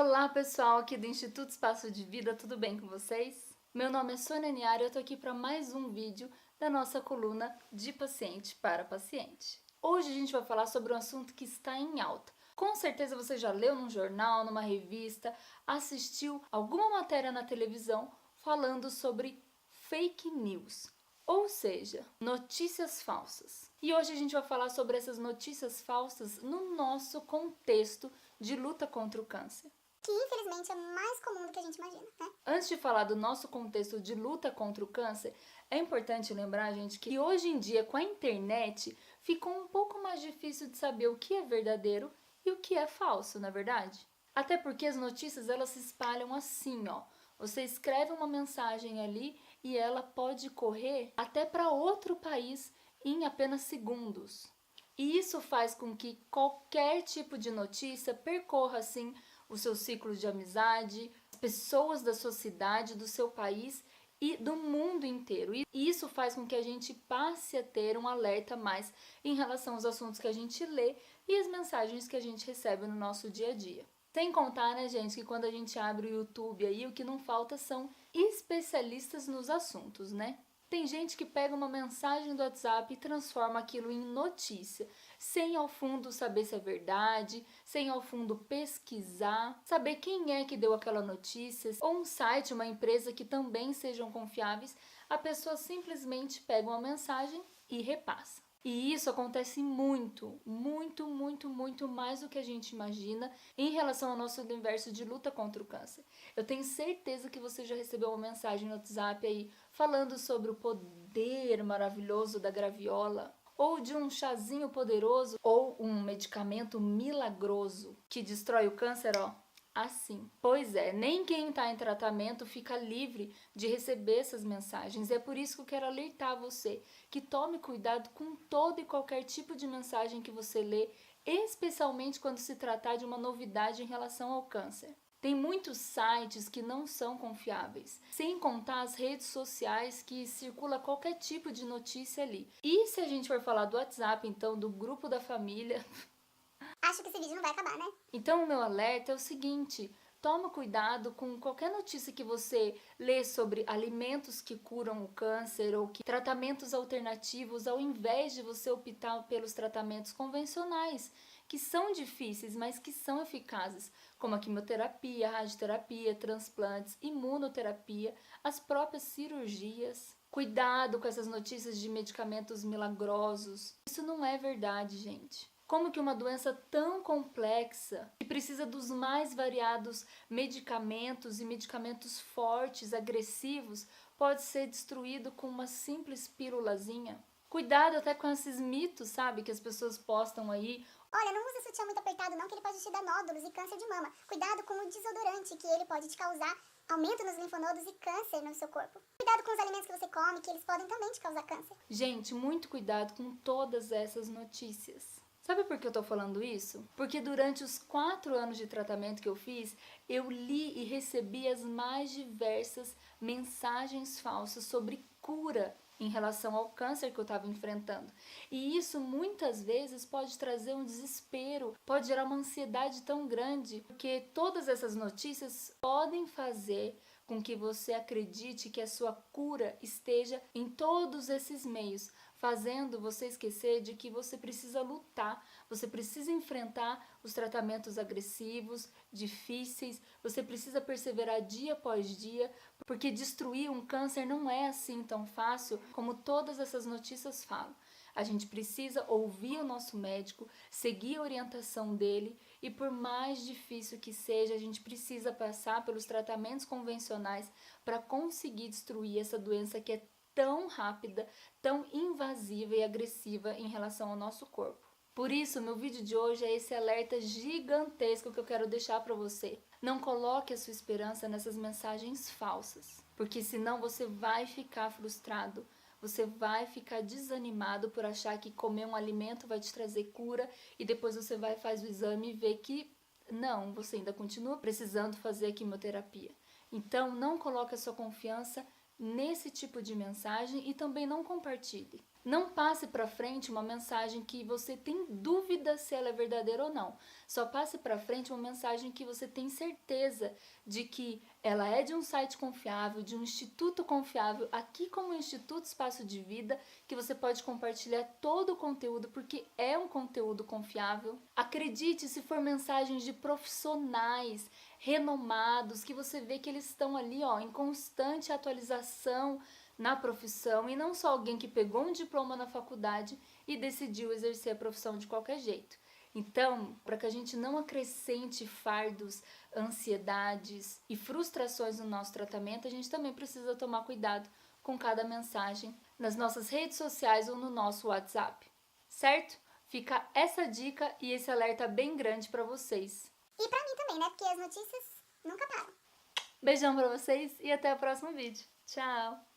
Olá pessoal, aqui do Instituto Espaço de Vida, tudo bem com vocês? Meu nome é Sônia Niara e eu tô aqui para mais um vídeo da nossa coluna de paciente para paciente. Hoje a gente vai falar sobre um assunto que está em alta. Com certeza você já leu num jornal, numa revista, assistiu alguma matéria na televisão falando sobre fake news. Ou seja, notícias falsas. E hoje a gente vai falar sobre essas notícias falsas no nosso contexto de luta contra o câncer. Que infelizmente é mais comum do que a gente imagina, né? Antes de falar do nosso contexto de luta contra o câncer, é importante lembrar, gente, que hoje em dia com a internet ficou um pouco mais difícil de saber o que é verdadeiro e o que é falso, não é verdade? Até porque as notícias elas se espalham assim, ó. Você escreve uma mensagem ali e ela pode correr até para outro país em apenas segundos. E isso faz com que qualquer tipo de notícia percorra assim o seu ciclo de amizade, as pessoas da sua cidade, do seu país e do mundo inteiro. E isso faz com que a gente passe a ter um alerta mais em relação aos assuntos que a gente lê e as mensagens que a gente recebe no nosso dia a dia. Sem contar, né, gente, que quando a gente abre o YouTube aí, o que não falta são especialistas nos assuntos, né? Tem gente que pega uma mensagem do WhatsApp e transforma aquilo em notícia, sem ao fundo saber se é verdade, sem ao fundo pesquisar, saber quem é que deu aquela notícia, ou um site, uma empresa que também sejam confiáveis, a pessoa simplesmente pega uma mensagem e repassa. E isso acontece muito mais do que a gente imagina em relação ao nosso universo de luta contra o câncer. Eu tenho certeza que você já recebeu uma mensagem no WhatsApp aí falando sobre o poder maravilhoso da graviola, ou de um chazinho poderoso, ou um medicamento milagroso que destrói o câncer, ó. Assim. Pois é, nem quem está em tratamento fica livre de receber essas mensagens. É por isso que eu quero alertar você que tome cuidado com todo e qualquer tipo de mensagem que você lê, especialmente quando se tratar de uma novidade em relação ao câncer. Tem muitos sites que não são confiáveis, sem contar as redes sociais que circula qualquer tipo de notícia ali. E se a gente for falar do WhatsApp, então, do grupo da família... Acho que esse vídeo não vai acabar, né? Então o meu alerta é o seguinte, toma cuidado com qualquer notícia que você lê sobre alimentos que curam o câncer ou que tratamentos alternativos ao invés de você optar pelos tratamentos convencionais, que são difíceis, mas que são eficazes, como a quimioterapia, a radioterapia, transplantes, imunoterapia, as próprias cirurgias. Cuidado com essas notícias de medicamentos milagrosos. Isso não é verdade, gente. Como que uma doença tão complexa, que precisa dos mais variados medicamentos e medicamentos fortes, agressivos, pode ser destruído com uma simples pílulazinha? Cuidado até com esses mitos, sabe, que as pessoas postam aí. Olha, não usa sutiã muito apertado não, que ele pode te dar nódulos e câncer de mama. Cuidado com o desodorante, que ele pode te causar aumento nos linfonodos e câncer no seu corpo. Cuidado com os alimentos que você come, que eles podem também te causar câncer. Gente, muito cuidado com todas essas notícias. Sabe por que eu tô falando isso? Porque durante os 4 anos de tratamento que eu fiz, eu li e recebi as mais diversas mensagens falsas sobre cura em relação ao câncer que eu estava enfrentando. E isso muitas vezes pode trazer um desespero, pode gerar uma ansiedade tão grande, porque todas essas notícias podem fazer com que você acredite que a sua cura esteja em todos esses meios, fazendo você esquecer de que você precisa lutar, você precisa enfrentar os tratamentos agressivos, difíceis, você precisa perseverar dia após dia, porque destruir um câncer não é assim tão fácil como todas essas notícias falam. A gente precisa ouvir o nosso médico, seguir a orientação dele e por mais difícil que seja, a gente precisa passar pelos tratamentos convencionais para conseguir destruir essa doença que é tão rápida, tão invasiva e agressiva em relação ao nosso corpo. Por isso, meu vídeo de hoje é esse alerta gigantesco que eu quero deixar para você. Não coloque a sua esperança nessas mensagens falsas, porque senão você vai ficar frustrado, você vai ficar desanimado por achar que comer um alimento vai te trazer cura e depois você vai fazer o exame e vê que não, você ainda continua precisando fazer a quimioterapia. Então, não coloque a sua confiança nesse tipo de mensagem e também não compartilhe. Não passe para frente uma mensagem que você tem dúvida se ela é verdadeira ou não. Só passe para frente uma mensagem que você tem certeza de que ela é de um site confiável, de um instituto confiável, aqui como o Instituto Espaço de Vida, que você pode compartilhar todo o conteúdo porque é um conteúdo confiável. Acredite se for mensagens de profissionais renomados, que você vê que eles estão ali em constante atualização na profissão e não só alguém que pegou um diploma na faculdade e decidiu exercer a profissão de qualquer jeito. Então, para que a gente não acrescente fardos, ansiedades e frustrações no nosso tratamento, a gente também precisa tomar cuidado com cada mensagem nas nossas redes sociais ou no nosso WhatsApp, certo? Fica essa dica e esse alerta bem grande para vocês. E pra mim também, né? Porque as notícias nunca param. Beijão para vocês e até o próximo vídeo. Tchau!